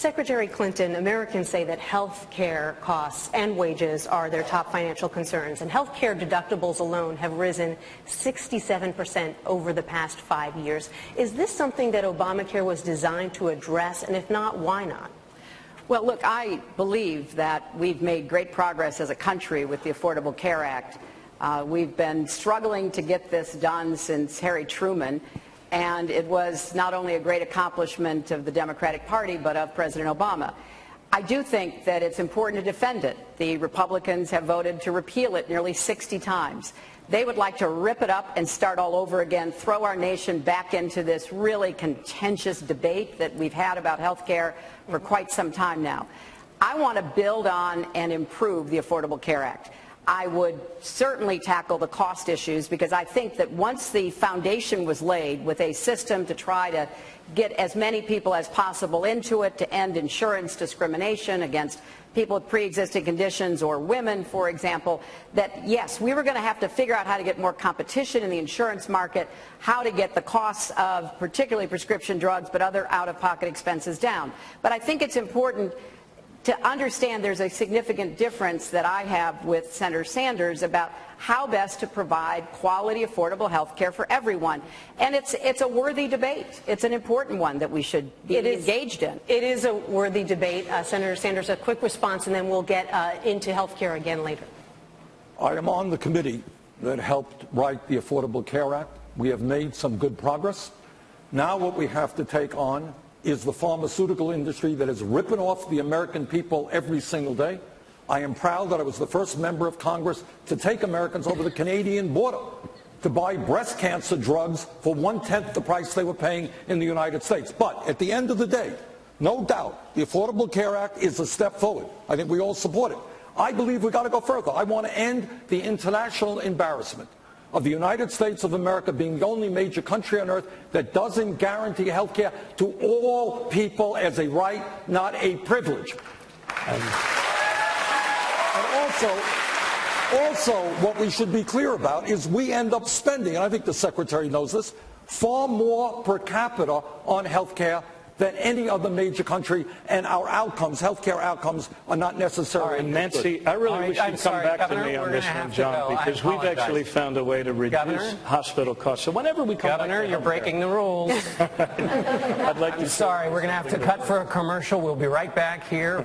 Secretary Clinton, Americans say that health care costs and wages are their top financial concerns, and health care deductibles alone have risen 67% over the past 5 years. Is this something that Obamacare was designed to address, and if not, why not? Well, look, I believe that we've made great progress as a country with the Affordable Care Act. We've been struggling to get this done since Harry Truman. And it was not only a great accomplishment of the Democratic Party, but of President Obama. I do think that it's important to defend it. The Republicans have voted to repeal it nearly 60 times. They would like to rip it up and start all over again, throw our nation back into this really contentious debate that we've had about health care for quite some time now. I want to build on and improve the Affordable Care Act. I would certainly tackle the cost issues, because I think that once the foundation was laid with a system to try to get as many people as possible into it, to end insurance discrimination against people with pre-existing conditions or women, for example, that yes, we were going to have to figure out how to get more competition in the insurance market, how to get the costs of particularly prescription drugs but other out-of-pocket expenses down. But I think it's important to understand there's a significant difference that I have with Senator Sanders about how best to provide quality, affordable health care for everyone. And it's a worthy debate. It's an important one that we should be engaged in. It is a worthy debate. Senator Sanders, a quick response, and then we'll get into health care again later. I am on the committee that helped write the Affordable Care Act. We have made some good progress. Now what we have to take on is the pharmaceutical industry that is ripping off the American people every single day. I am proud that I was the first member of Congress to take Americans over the Canadian border to buy breast cancer drugs for 1/10 the price they were paying in the United States. But at the end of the day, no doubt, the Affordable Care Act is a step forward. I think we all support it. I believe we've got to go further. I want to end the international embarrassment of the United States of America being the only major country on earth that doesn't guarantee health care to all people as a right, not a privilege. And also, what we should be clear about is we end up spending, and I think the Secretary knows this, far more per capita on health care than any other major country, and our outcomes, healthcare outcomes, are not necessarily. All right, Nancy, I really wish you'd come back to me on this one, John, because we've actually found a way to reduce hospital costs. So whenever we come Governor, you're breaking the rules. I'd like to. I'm sorry, we're going to have to cut for a commercial. We'll be right back here.